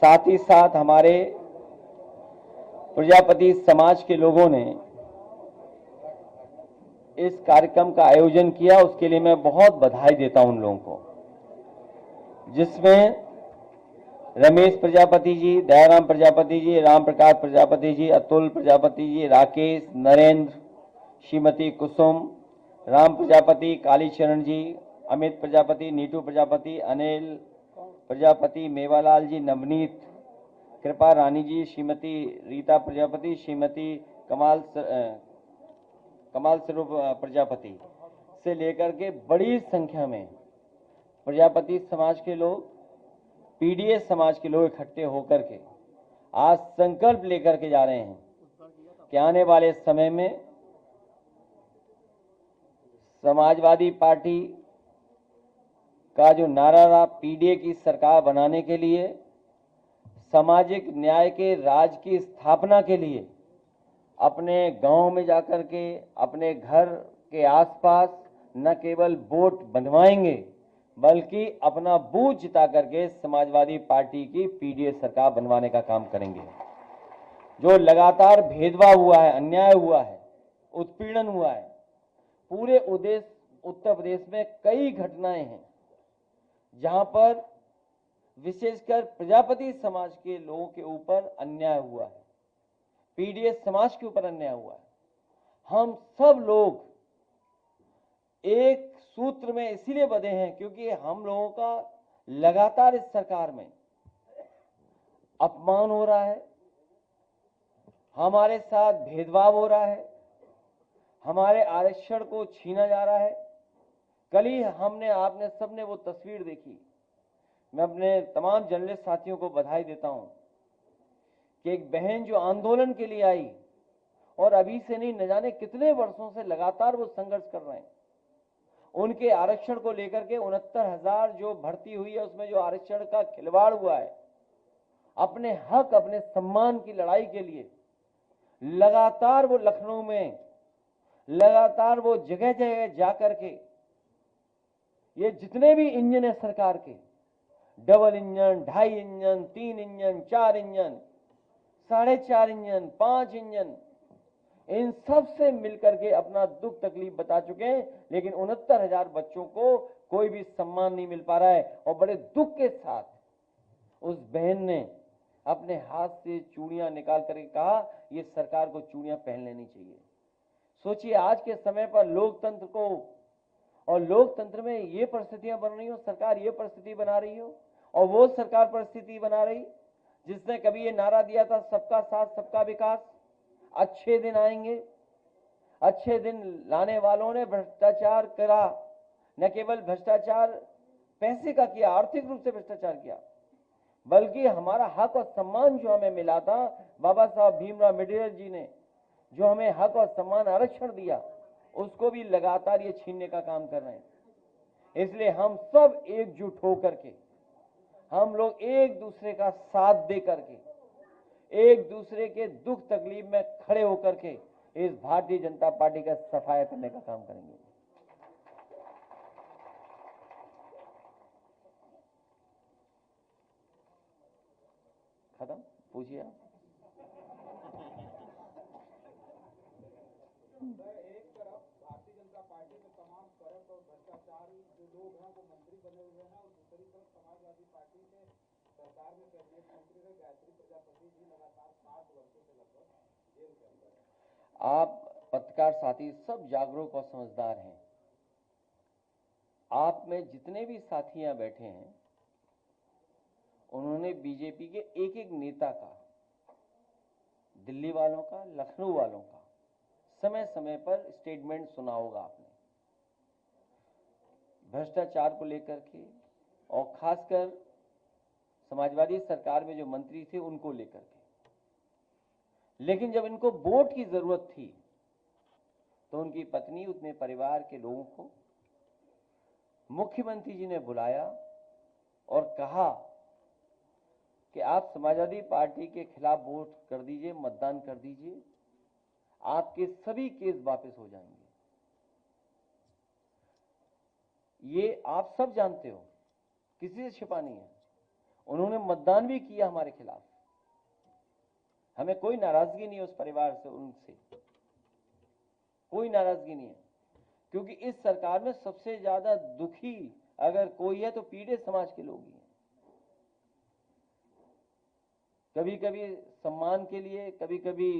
साथ ही साथ हमारे प्रजापति समाज के लोगों ने इस कार्यक्रम का आयोजन किया, उसके लिए मैं बहुत बधाई देता हूं उन लोगों को, जिसमें रमेश प्रजापति जी, दयाराम प्रजापति जी, राम प्रकाश प्रजापति जी, अतुल प्रजापति जी, राकेश, नरेंद्र, श्रीमती कुसुम, राम प्रजापति, कालीचरण जी, अमित प्रजापति, नीटू प्रजापति, अनिल प्रजापति, मेवालाल जी, नवनीत, कृपा रानी जी, श्रीमती रीता प्रजापति, श्रीमती कमाल स्वरूप प्रजापति से लेकर के बड़ी संख्या में प्रजापति समाज के लोग, पीडीएस समाज के लोग इकट्ठे होकर के आज संकल्प लेकर के जा रहे हैं कि आने वाले समय में समाजवादी पार्टी का जो नारा रहा, पीडीए की सरकार बनाने के लिए, सामाजिक न्याय के राज की स्थापना के लिए अपने गांव में जाकर के, अपने घर के आसपास न केवल वोट बनवाएंगे बल्कि अपना बूथ जिता करके समाजवादी पार्टी की पीडीए सरकार बनवाने का काम करेंगे। जो लगातार भेदभाव हुआ है, अन्याय हुआ है, उत्पीड़न हुआ है, पूरे उत्तर प्रदेश में कई घटनाएं हैं जहां पर विशेषकर प्रजापति समाज के लोगों के ऊपर अन्याय हुआ है, पीडीएस समाज के ऊपर अन्याय हुआ है। हम सब लोग एक सूत्र में इसीलिए बंधे हैं क्योंकि हम लोगों का लगातार इस सरकार में अपमान हो रहा है, हमारे साथ भेदभाव हो रहा है, हमारे आरक्षण को छीना जा रहा है। कल ही आपने सबने वो तस्वीर देखी। मैं अपने तमाम जर्नलिस्ट साथियों को बधाई देता हूं कि एक बहन जो आंदोलन के लिए आई और अभी से नहीं, न जाने कितने वर्षों से लगातार वो संघर्ष कर रहे हैं, उनके आरक्षण को लेकर के 69,000 जो भर्ती हुई है उसमें जो आरक्षण का खिलवाड़ हुआ है, अपने हक, अपने सम्मान की लड़ाई के लिए लगातार वो लखनऊ में, लगातार वो जगह जगह जाकर के ये जितने भी इंजन है सरकार के, double engine, 2.5 engine, 3 engine, 4 engine, 4.5 engine, 5 engine, इन सब से मिलकर के अपना दुख तकलीफ बता चुके हैं, लेकिन 69,000 बच्चों को कोई भी सम्मान नहीं मिल पा रहा है। और बड़े दुख के साथ उस बहन ने अपने हाथ से चूड़ियां निकाल करके कहा, ये सरकार को चूड़ियां पहन लेनी चाहिए। सोचिए आज के समय पर लोकतंत्र को, और लोकतंत्र में ये परिस्थितियां बन रही हो, सरकार ये परिस्थिति बना रही हो, और वो सरकार परिस्थिति बना रही जिसने कभी ये नारा दिया था, सबका साथ सबका विकास, अच्छे दिन आएंगे। अच्छे दिन लाने वालों ने भ्रष्टाचार करा, न केवल भ्रष्टाचार पैसे का किया, आर्थिक रूप से भ्रष्टाचार किया, बल्कि हमारा हक और सम्मान जो हमें मिला था, बाबा साहब भीमराव अम्बेडकर जी ने जो हमें हक और सम्मान आरक्षण दिया, उसको भी लगातार ये छीनने का काम कर रहे हैं। इसलिए हम सब एकजुट होकर के, हम लोग एक दूसरे का साथ दे करके, एक दूसरे के दुख तकलीफ में खड़े होकर के इस भारतीय जनता पार्टी का सफाया करने का काम करेंगे। खत्म, पूछिए आप। एक तरफ भारतीय जनता पार्टी के तमाम करप्ट और भ्रष्टाचार जो लोग हैं वो मंत्री बने हुए हैं, और दूसरी तरफ समाजवादी पार्टी के सरकार में कैबिनेट मंत्री रहे गायत्री प्रजापति जी लगातार 7 वर्षों से लगभग जेल के अंदर है। आप पत्रकार साथी सब जागरूक और समझदार हैं। आप में जितने भी साथियां बैठे हैं, उन्होंने बीजेपी के एक एक नेता का, दिल्ली वालों का, लखनऊ वालों का समय समय पर स्टेटमेंट सुना होगा आपने, भ्रष्टाचार को लेकर के, और खासकर समाजवादी सरकार में जो मंत्री थे उनको लेकर के। लेकिन जब इनको वोट की जरूरत थी तो उनकी पत्नी, उतने परिवार के लोगों को मुख्यमंत्री जी ने बुलाया और कहा कि आप समाजवादी पार्टी के खिलाफ वोट कर दीजिए, मतदान कर दीजिए, आपके सभी केस वापस हो जाएंगे। ये आप सब जानते हो, किसी से छिपा नहीं है। उन्होंने मतदान भी किया हमारे खिलाफ। हमें कोई नाराजगी नहीं है उस परिवार से, उनसे कोई नाराजगी नहीं है, क्योंकि इस सरकार में सबसे ज्यादा दुखी अगर कोई है तो पीड़ित समाज के लोग ही हैं। कभी कभी सम्मान के लिए, कभी कभी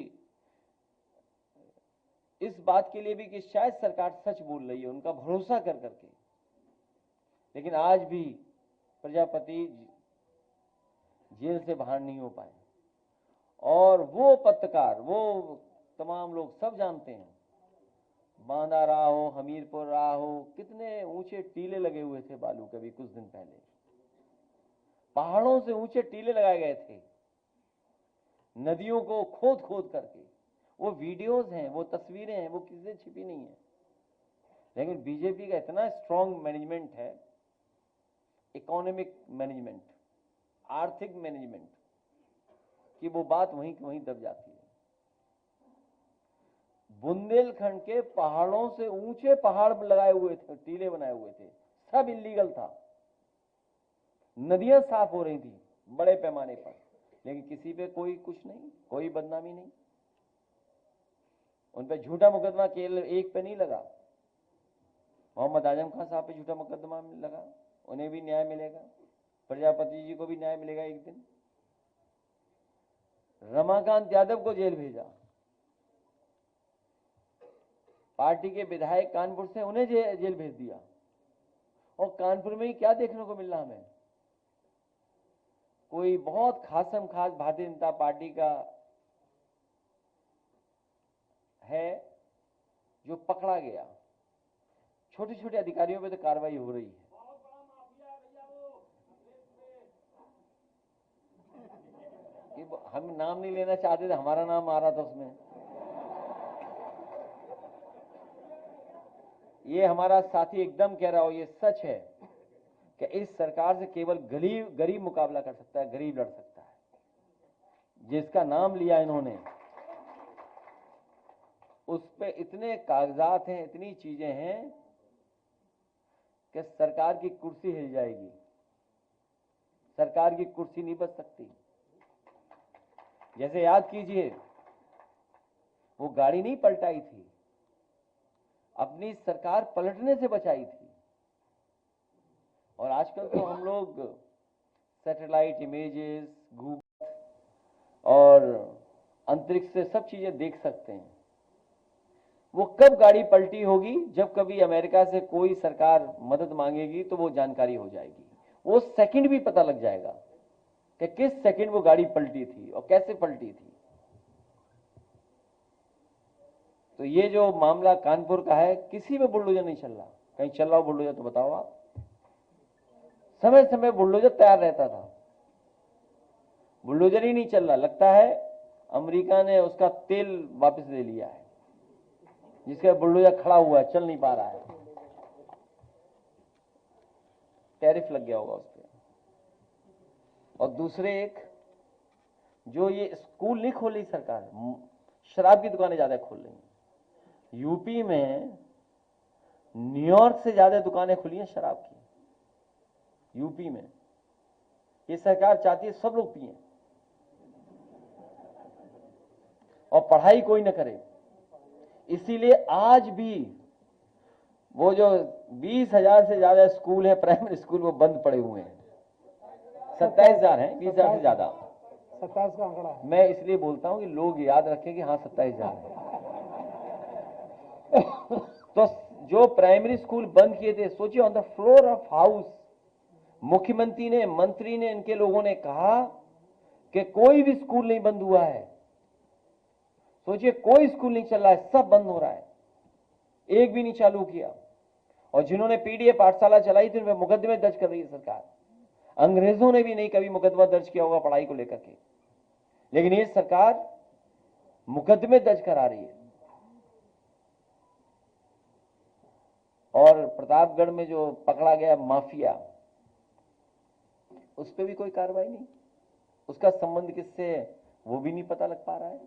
इस बात के लिए भी कि शायद सरकार सच बोल रही है, उनका भरोसा कर करके। लेकिन आज भी प्रजापति जेल से बाहर नहीं हो पाए, और वो पत्रकार, वो तमाम लोग सब जानते हैं, बांदा रहा हो, हमीरपुर रहा हो, कितने ऊंचे टीले लगे हुए थे बालू के भी कुछ दिन पहले, पहाड़ों से ऊंचे टीले लगाए गए थे नदियों को खोद खोद करके। वो वीडियोस हैं, वो तस्वीरें हैं, वो किसी से छिपी नहीं है। लेकिन बीजेपी का इतना स्ट्रांग मैनेजमेंट है, इकोनॉमिक मैनेजमेंट, आर्थिक मैनेजमेंट, कि वो बात वहीं की वहीं दब जाती है। बुंदेलखंड के पहाड़ों से ऊंचे पहाड़ लगाए हुए थे, टीले बनाए हुए थे, सब इलीगल था। नदियां साफ हो रही थी बड़े पैमाने पर, लेकिन किसी पे कोई कुछ नहीं, कोई बदनामी नहीं। उन पे झूठा मुकदमा केवल एक पे नहीं लगा, मोहम्मद आजम खान साहब पे झूठा मुकदमा लगा, उन्हें भी न्याय मिलेगा, प्रजापति जी को भी न्याय मिलेगा एक दिन। रमाकांत यादव को जेल भेजा, पार्टी के विधायक कानपुर से, उन्हें जेल भेज दिया। और कानपुर में ही क्या देखने को मिल रहा हमें, कोई बहुत खासम खास भारतीय जनता पार्टी का है जो पकड़ा गया। छोटे छोटे अधिकारियों पे तो कार्रवाई हो रही है। हम नाम नहीं लेना चाहते थे, हमारा नाम आ रहा था उसमें। ये हमारा साथी एकदम कह रहा हो, ये सच है कि इस सरकार से केवल गरीब मुकाबला कर सकता है, गरीब लड़ सकता है। जिसका नाम लिया इन्होंने, उस पे इतने कागजात हैं, इतनी चीजें हैं कि सरकार की कुर्सी हिल जाएगी, सरकार की कुर्सी नहीं बच सकती। जैसे याद कीजिए, वो गाड़ी नहीं पलटाई थी, अपनी सरकार पलटने से बचाई थी। और आजकल तो हम लोग सैटेलाइट इमेजेस, गूगल और अंतरिक्ष से सब चीजें देख सकते हैं। वो कब गाड़ी पलटी होगी, जब कभी अमेरिका से कोई सरकार मदद मांगेगी तो वो जानकारी हो जाएगी, वो सेकंड भी पता लग जाएगा कि किस सेकंड वो गाड़ी पलटी थी और कैसे पलटी थी। तो ये जो मामला कानपुर का है, किसी में बुलडोजर नहीं चल रहा। कहीं चल रहा हो बुलडोजर तो बताओ आप। समय समय बुलडोजर तैयार रहता था, बुलडोजर ही नहीं चल रहा। लगता है अमेरिका ने उसका तेल वापस ले लिया है, जिसका बुलडोजर खड़ा हुआ है, चल नहीं पा रहा है, टैरिफ लग गया होगा उस पर। और दूसरे एक, जो ये स्कूल नहीं खोल रही सरकार, शराब की दुकानें ज्यादा खोल रही हैं। यूपी में न्यूयॉर्क से ज्यादा दुकानें खुली हैं शराब की यूपी में। ये सरकार चाहती है सब लोग पिएं और पढ़ाई कोई न करे। इसीलिए आज भी वो जो 20,000 से ज्यादा स्कूल है, प्राइमरी स्कूल, वो बंद पड़े हुए हैं। 27,000 है, 20,000 से ज्यादा। 27 का आंकड़ा है। मैं इसलिए बोलता हूं कि लोग याद रखें कि हाँ 27,000 है। तो जो प्राइमरी स्कूल बंद किए थे, सोचिए, on the floor of house मुख्यमंत्री ने, मंत्री ने, इनके लोगों ने कहा कि कोई भी स्कूल नहीं बंद हुआ है। सोचिए, कोई स्कूल नहीं चल रहा है, सब बंद हो रहा है, एक भी नहीं चालू किया। और जिन्होंने पीडीए पाठशाला चलाई थी, उनमें मुकदमे दर्ज कर रही है सरकार। अंग्रेजों ने भी नहीं कभी मुकदमा दर्ज किया होगा पढ़ाई को लेकर के, लेकिन ये सरकार मुकदमे दर्ज करा रही है। और प्रतापगढ़ में जो पकड़ा गया माफिया, उस पर भी कोई कार्रवाई नहीं, उसका संबंध किससे वो भी नहीं पता लग पा रहा है।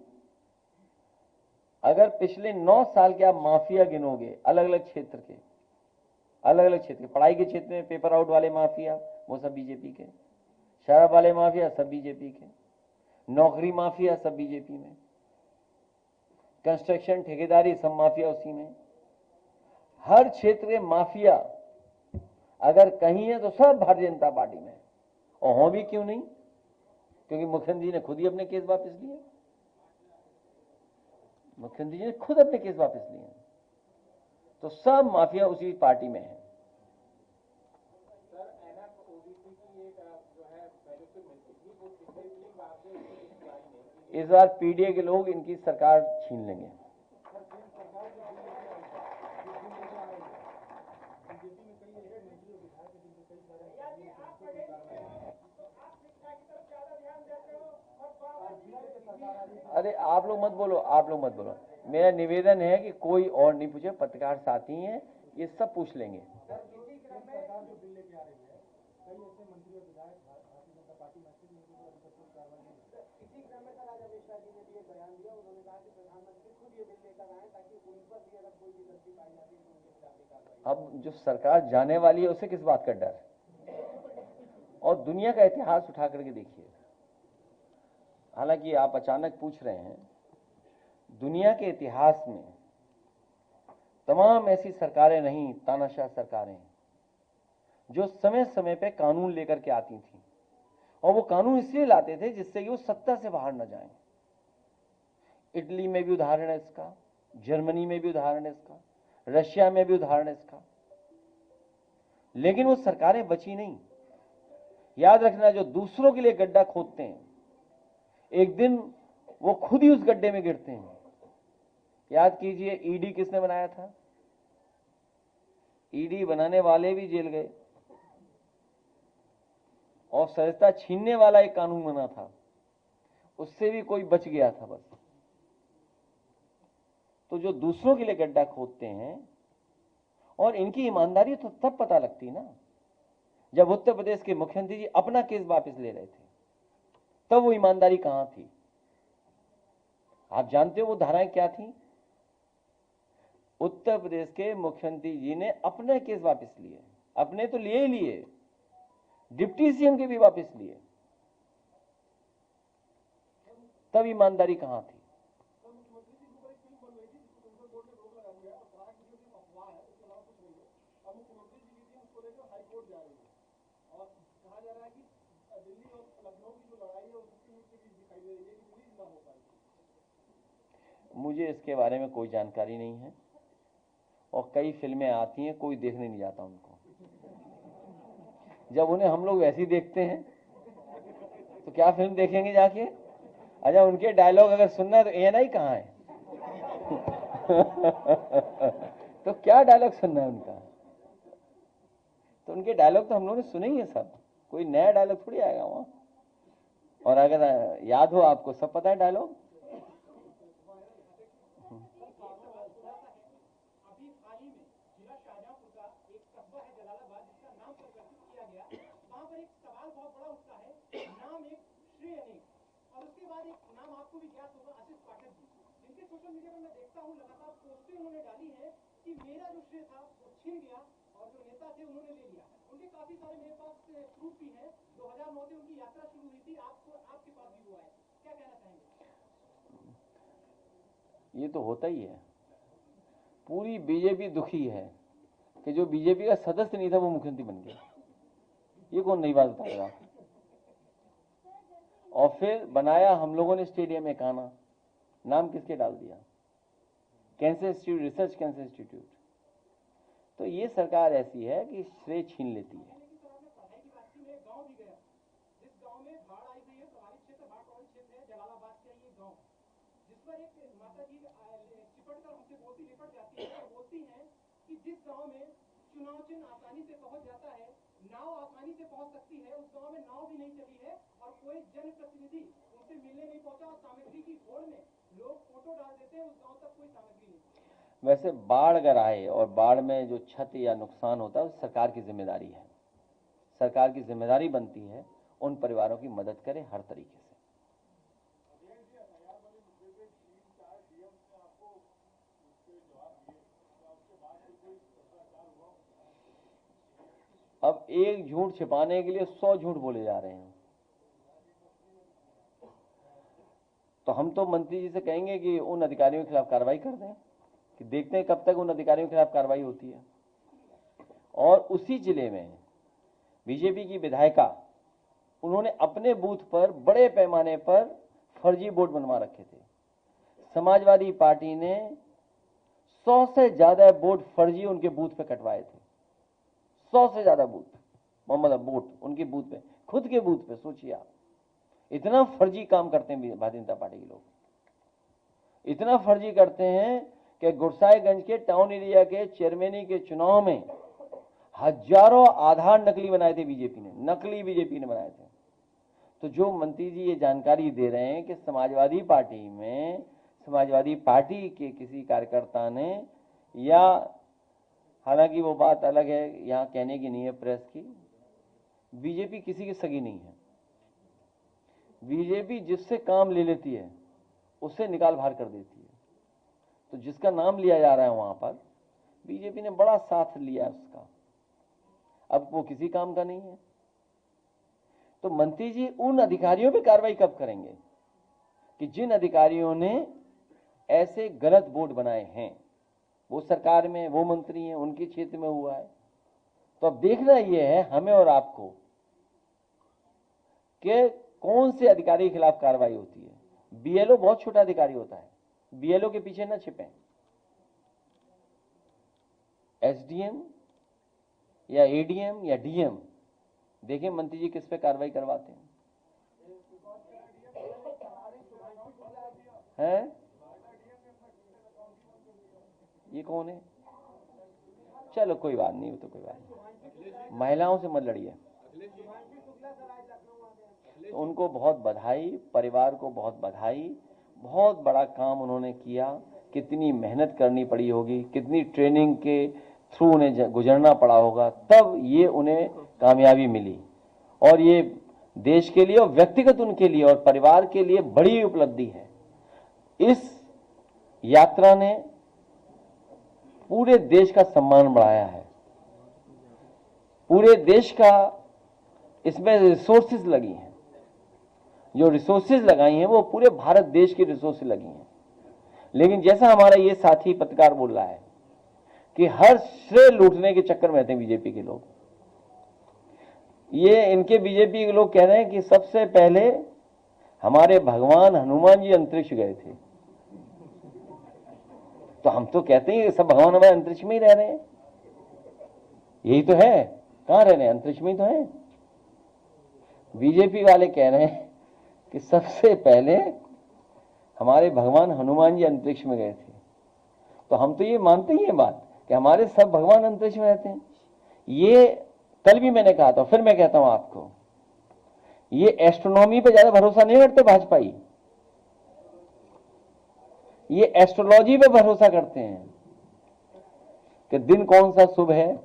अगर पिछले 9 साल के आप माफिया गिनोगे, अलग अलग क्षेत्र के, पढ़ाई के क्षेत्र में पेपर आउट वाले माफिया, वो सब बीजेपी के, शराब वाले माफिया सब बीजेपी के, नौकरी माफिया सब बीजेपी में, कंस्ट्रक्शन ठेकेदारी सब माफिया उसी में। हर क्षेत्र के माफिया अगर कहीं है तो सब भारतीय जनता पार्टी में, और हों भी क्यों नहीं, क्योंकि मुख्यमंत्री जी ने खुद ही अपने केस वापस लिए। मुख्यमंत्री जी ने खुद अपने केस वापस लिए, तो सब माफिया उसी पार्टी में है। सर एनएफ ओबीसी की एक जो है पहले से मिलती थी वो पिछले 3 बार से उसकी लिस्ट जारी नहीं की। इस बार पीडीए के लोग इनकी सरकार छीन लेंगे। सर सरकार जो बिल लेके आई है, जो बिल लेके आ रही है, बीजेपी में कई ऐसे मंत्री और विधायक हैं जिनके कई सारे अरे आप लोग मत बोलो, आप लोग मत बोलो। मेरा निवेदन है कि कोई और नहीं पूछे, पत्रकार साथी हैं, ये सब पूछ लेंगे। सरकार जो बिल लेके आ रही है, कई ऐसे मंत्री और विधायक भारतीय जनता पार्टी में से जिनके ऊपर अभी तक कोई कार्रवाई नहीं हुई। इसी क्रम में सर आज अमित शाह जी ने भी एक बयान दिया, उन्होंने कहा कि प्रधानमंत्री खुद ये बिल लेकर आए ताकि उन पर भी अगर कोई भी गलती पाई जाती है तो उनके खिलाफ भी कार्रवाई। अब जो सरकार जाने वाली है उसे किस बात का डर, और दुनिया का इतिहास उठा करके देखिए। हालांकि आप अचानक पूछ रहे हैं, दुनिया के इतिहास में तमाम ऐसी सरकारें नहीं, तानाशाह सरकारें जो समय समय पे कानून लेकर के आती थी, और वो कानून इसलिए लाते थे जिससे कि वो सत्ता से बाहर न जाएं। इटली में भी उदाहरण है इसका, जर्मनी में भी उदाहरण है इसका, रशिया में भी उदाहरण है इसका, लेकिन वो सरकारें बची नहीं। याद रखना, जो दूसरों के लिए गड्ढा खोदते हैं एक दिन वो खुद ही उस गड्ढे में गिरते हैं। याद कीजिए, ईडी किसने बनाया था? ईडी बनाने वाले भी जेल गए, और सदस्यता छीनने वाला एक कानून बना था, उससे भी कोई बच गया था बस। तो जो दूसरों के लिए गड्ढा खोदते हैं, और इनकी ईमानदारी तो तब पता लगती ना जब उत्तर प्रदेश के मुख्यमंत्री जी अपना केस वापस ले रहे थे, तब वो ईमानदारी कहां थी? आप जानते हो वो धाराएं क्या थी? उत्तर प्रदेश के मुख्यमंत्री जी ने अपने केस वापस लिए, अपने तो लिए ही लिए, डिप्टी सीएम के भी वापस लिए, तब ईमानदारी कहां थी? मुझे इसके बारे में कोई जानकारी नहीं है, और कई फिल्में आती हैं, कोई देखने नहीं जाता उनको। जब उन्हें हम लोग वैसी देखते हैं तो क्या फिल्म देखेंगे जाके? अच्छा, उनके डायलॉग अगर सुनना है तो एएनआई कहाँ है? तो क्या डायलॉग सुनना है उनका? तो उनके डायलॉग तो हम लोगों ने सुने ही है सब, कोई नया डायलॉग थोड़ी आएगा वहां। और अगर याद हो आपको, सब पता है डायलॉग। सोशल मीडिया पर मैं देखता हूं लगातार पोस्टें उन्होंने डाली है कि मेरा जो श्रेय था वो छिन गया और जो नेता थे उन्होंने ले लिया। उनके काफी सारे मेरे पास प्रूफ भी है। 2009 से उनकी यात्रा शुरू हुई थी, आपके पास भी हुआ है, क्या कहना चाहेंगे? ये तो होता ही है, पूरी बीजेपी दुखी है कि जो बीजेपी का सदस्य नहीं था वो मुख्यमंत्री बन गया। ये कौन नई बात बताएगा? और फिर बनाया हम लोगों ने स्टेडियम में काना, नाम किसके डाल दिया? Cancer institute, research cancer institute. तो ये सरकार ऐसी है कि श्रेय छीन लेती है। चुनाव चिन्ह आसानी से पहुंच जाता है, नाव आसानी से पहुंच सकती है, उस गांव में नाव भी नहीं चली है और कोई जनप्रतिनिधि उनसे मिलने नहीं पहुंचा, और सामग्री की होड़ में लोग फोटो डाल देते हैं, उस गांव तक कोई सामग्री नहीं। वैसे बाढ़ अगर आए और बाढ़ में जो क्षति या नुकसान होता है, सरकार की जिम्मेदारी है। सरकार की जिम्मेदारी बनती है उन परिवारों की मदद करे हर तरीके से। अब एक झूठ छिपाने के लिए 100 झूठ बोले जा रहे हैं। तो हम तो मंत्री जी से कहेंगे कि उन अधिकारियों के खिलाफ कार्रवाई कर दें, कि देखते हैं कब तक उन अधिकारियों के खिलाफ कार्रवाई होती है। और उसी जिले में बीजेपी की विधायिका, उन्होंने अपने बूथ पर बड़े पैमाने पर फर्जी वोट बनवा रखे थे। समाजवादी पार्टी ने 100 से ज्यादा वोट फर्जी उनके बूथ पे कटवाए थे। 100 से ज्यादा बूथ, मोहम्मद वोट उनके बूथ पे, खुद के बूथ पे। सोचिए आप, इतना फर्जी काम करते हैं भारतीय जनता पार्टी के लोग, इतना फर्जी करते हैं कि गुरसाईगंज के टाउन एरिया के चेयरमैनी के चुनाव में हजारों आधार नकली बनाए थे बीजेपी ने, नकली बीजेपी ने बनाए थे। तो जो मंत्री जी ये जानकारी दे रहे हैं कि समाजवादी पार्टी में, समाजवादी पार्टी के किसी कार्यकर्ता ने, या हालांकि वो बात अलग है, यहां कहने की नहीं है प्रेस की, बीजेपी किसी की सगी नहीं है। बीजेपी जिससे काम ले लेती है उससे निकाल बाहर कर देती है। तो जिसका नाम लिया जा रहा है वहां पर बीजेपी ने बड़ा साथ लिया उसका, अब वो किसी काम का नहीं है। तो मंत्री जी उन अधिकारियों पे कार्रवाई कब करेंगे कि जिन अधिकारियों ने ऐसे गलत बोर्ड बनाए हैं? वो सरकार में, वो मंत्री हैं, उनके क्षेत्र में हुआ है। तो अब देखना यह है हमें और आपको कि कौन से अधिकारी के खिलाफ कार्रवाई होती है। बीएलओ बहुत छोटा अधिकारी होता है, बीएलओ के पीछे ना छिपें। एसडीएम या एडीएम या डीएम, देखें मंत्री जी किस पे कार्रवाई करवाते हैं। ये कौन है? चलो कोई बात नहीं, वो तो कोई बात नहीं, महिलाओं से मत लड़िए। उनको बहुत बधाई, परिवार को बहुत बधाई, बहुत बड़ा काम उन्होंने किया। कितनी मेहनत करनी पड़ी होगी, कितनी ट्रेनिंग के थ्रू उन्हें गुजरना पड़ा होगा, तब ये उन्हें कामयाबी मिली। और ये देश के लिए और व्यक्तिगत उनके लिए और परिवार के लिए बड़ी उपलब्धि है। इस यात्रा ने पूरे देश का सम्मान बढ़ाया है, पूरे देश का इसमें रिसोर्सेज लगी हैं। जो रिसोर्सेज लगाई हैं वो पूरे भारत देश की रिसोर्सेज लगी हैं। लेकिन जैसा हमारा ये साथी पत्रकार बोल रहा है कि हर श्रेय लूटने के चक्कर में रहते हैं बीजेपी के लोग। ये इनके बीजेपी के लोग कह रहे हैं कि सबसे पहले हमारे भगवान हनुमान जी अंतरिक्ष गए थे। तो हम तो कहते हैं सब भगवान हमारे अंतरिक्ष में ही रह रहे हैं, यही तो है, कहां रह रहे हैं? अंतरिक्ष में ही तो है। बीजेपी वाले कह रहे हैं कि सबसे पहले हमारे भगवान हनुमान जी अंतरिक्ष में गए थे। तो हम तो ये मानते ही हैं बात कि हमारे सब भगवान अंतरिक्ष में रहते हैं। ये कल भी मैंने कहा था, फिर मैं कहता हूं आपको, ये एस्ट्रोनॉमी पे ज्यादा भरोसा नहीं करते भाजपाई, ये एस्ट्रोलॉजी पे भरोसा करते हैं कि दिन कौन सा शुभ है,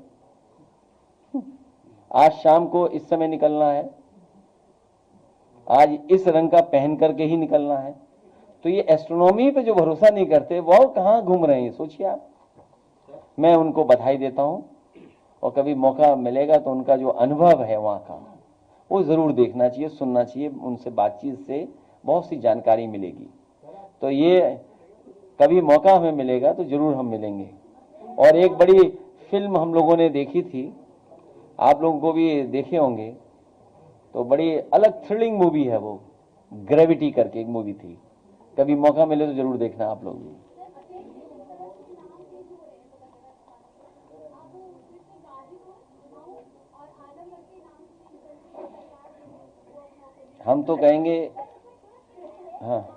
आज शाम को इस समय निकलना है, आज इस रंग का पहन करके ही निकलना है। तो ये एस्ट्रोनॉमी पे जो भरोसा नहीं करते वो कहां घूम रहे हैं, सोचिए आप। मैं उनको बधाई देता हूं, और कभी मौका मिलेगा तो उनका जो अनुभव है वहां का वो जरूर देखना चाहिए, सुनना चाहिए। उनसे बातचीत से बहुत सी जानकारी मिलेगी। तो ये कभी मौका हमें मिलेगा तो जरूर हम मिलेंगे। और एक बड़ी फिल्म हम लोगों ने देखी थी, आप लोगों को भी देखे होंगे, तो बड़ी अलग थ्रिलिंग मूवी है वो, ग्रेविटी करके एक मूवी थी। कभी मौका मिले तो जरूर देखना आप लोग भी। हम तो कहेंगे, हाँ,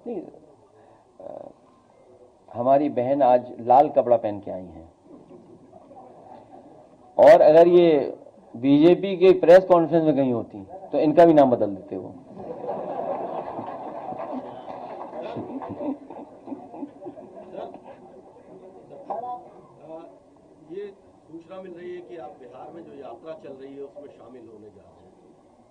नहीं, हमारी बहन आज लाल कपड़ा पहन के आई हैं, और अगर ये बीजेपी के प्रेस कॉन्फ्रेंस में गई होती तो इनका भी नाम बदल देते वो। ये सूचना मिल रही है कि आप बिहार में जो यात्रा चल रही है उसमें शामिल होने जा रहे हैं,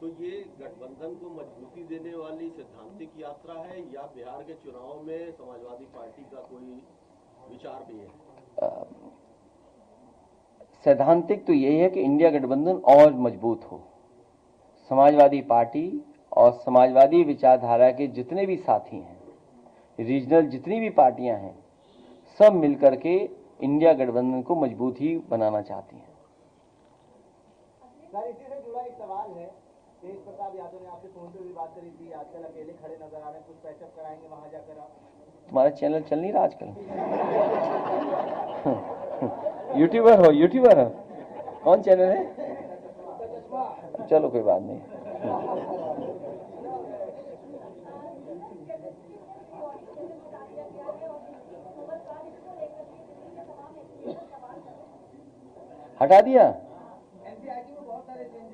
तो ये गठबंधन को मजबूती देने वाली सैद्धांतिक यात्रा है या बिहार के चुनाव में समाजवादी पार्टी का कोई विचार भी है? सैद्धांतिक तो यही है कि इंडिया गठबंधन और मजबूत हो। समाजवादी पार्टी और समाजवादी विचारधारा के जितने भी साथी हैं, रीजनल जितनी भी पार्टियां हैं, सब मिलकर के इंडिया गठबंधन को मजबूत ही बनाना चाहती हैं। सर, इसी से जुड़ा एक सवाल है, तेज प्रताप यादव ने आपसे फोन पे भी बात करी थी, आजकल अकेले खड़े नजर आ रहे हैं, कुछ पैचअप कराएंगे वहां जाकर आप? तुम्हारा चैनल चल नहीं रहा आजकल? यूट्यूबर हो? यूट्यूबर हो? कौन चैनल है? चलो कोई बात नहीं। हटा दिया?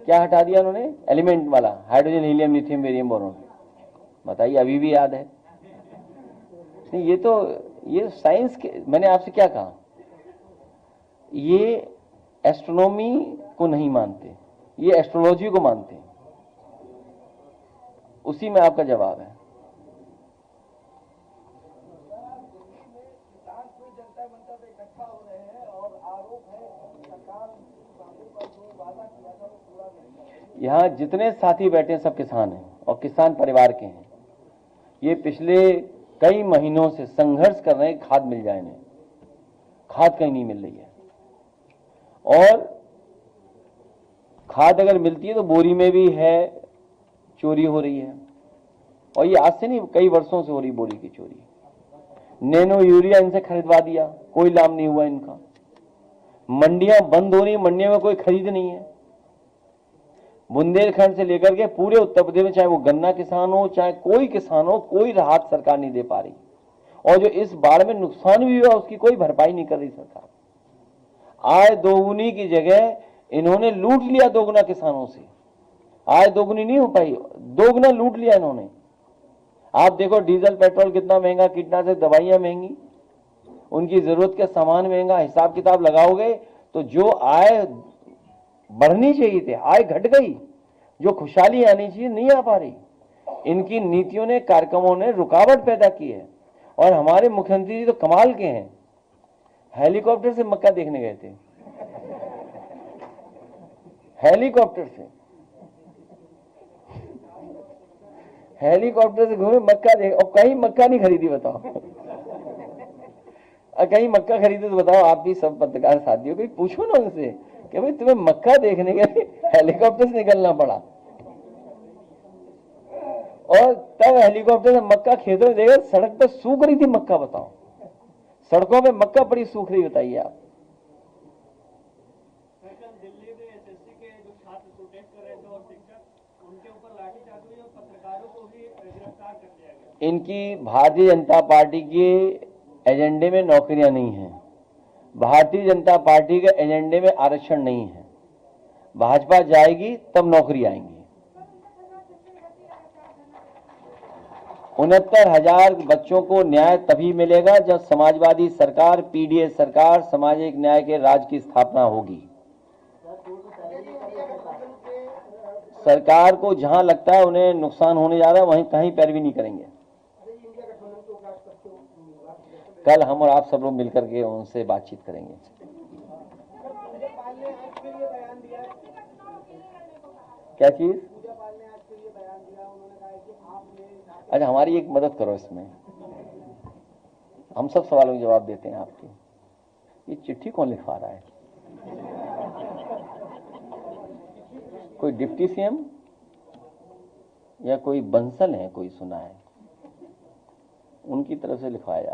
क्या हटा दिया उन्होंने? एलिमेंट वाला hydrogen, helium, lithium, barium, boron. बताइए, अभी भी याद है? नहीं, ये साइंस के, मैंने आपसे क्या कहा, ये एस्ट्रोनॉमी को नहीं मानते, ये एस्ट्रोलॉजी को मानते हैं। उसी में आपका जवाब है। यहाँ जितने साथी बैठे हैं सब किसान हैं और किसान परिवार के हैं। ये पिछले कई महीनों से संघर्ष कर रहे हैं, खाद मिल जाए इन्हें। खाद कहीं नहीं मिल रही है, और खाद अगर मिलती है तो बोरी में भी है, चोरी हो रही है। और ये आज से नहीं, कई वर्षों से हो रही बोरी की चोरी। नैनो यूरिया इनसे खरीदवा दिया, कोई लाभ नहीं हुआ इनका। मंडियां बंद हो रही, मंडियों में कोई खरीद नहीं है। बुंदेलखंड से लेकर के पूरे उत्तर प्रदेश में, चाहे वो गन्ना किसान हो, चाहे कोई किसान हो, कोई राहत सरकार नहीं दे पा रही। और जो इस बाढ़ में नुकसान भी हुआ उसकी कोई भरपाई नहीं कर रही सरकार। आय दोगुनी की जगह इन्होंने लूट लिया दोगुना किसानों से। आय दोगुनी नहीं हो पाई, दोगुना लूट लिया इन्होंने। आप देखो डीजल पेट्रोल कितना महंगा, कीटनाशक दवाइयां महंगी, उनकी जरूरत का सामान महंगा। हिसाब किताब लगाओगे तो जो आय बढ़नी चाहिए थी, आय घट गई। जो खुशहाली आनी चाहिए नहीं आ पा रही। इनकी नीतियों ने, कार्यक्रमों ने रुकावट पैदा की है। और हमारे मुख्यमंत्री जी तो कमाल के हैं, हेलीकॉप्टर से मक्का देखने गए थे। हेलीकॉप्टर से घूमे, मक्का देख, और कहीं मक्का नहीं खरीदी, बताओ। कहीं मक्का खरीदे तो बताओ। आप भी सब पत्रकार साथियों को पूछो ना उनसे कि भाई तुम्हें मक्का देखने के लिए हेलीकॉप्टर से निकलना पड़ा, और तब हेलीकॉप्टर से मक्का खेतों में देखा, सड़क पर सूख रही थी मक्का। बताओ, सड़कों पे मक्का पड़ी सूख रही, बताइए आप। दिल्ली में एसएससी के जो छात्र प्रोटेस्ट कर रहे थे और शिक्षक, उनके ऊपर लाठीचार्ज हुई और पत्रकारों को भी गिरफ्तार कर लिया गया। इनकी भारतीय जनता पार्टी के एजेंडे में नौकरियां नहीं हैं। भारतीय जनता पार्टी के एजेंडे में आरक्षण नहीं है। भाजपा जाएगी तब नौकरी आएंगी। 69,000 बच्चों को न्याय तभी मिलेगा जब समाजवादी सरकार, पीडीएस सरकार, सामाजिक न्याय के राज की स्थापना होगी। सरकार को जहां लगता है उन्हें नुकसान होने जा रहा है, वहीं कहीं पैरवी नहीं करेंगे। कल हम और आप सब लोग मिलकर के उनसे बातचीत करेंगे। क्या चीज? अच्छा, हमारी एक मदद करो इसमें, हम सब सवालों के जवाब देते हैं आपके। ये चिट्ठी कौन लिखवा रहा है? कोई डिप्टी सीएम या कोई बंसल है, कोई सुना है, उनकी तरफ से लिखवाया।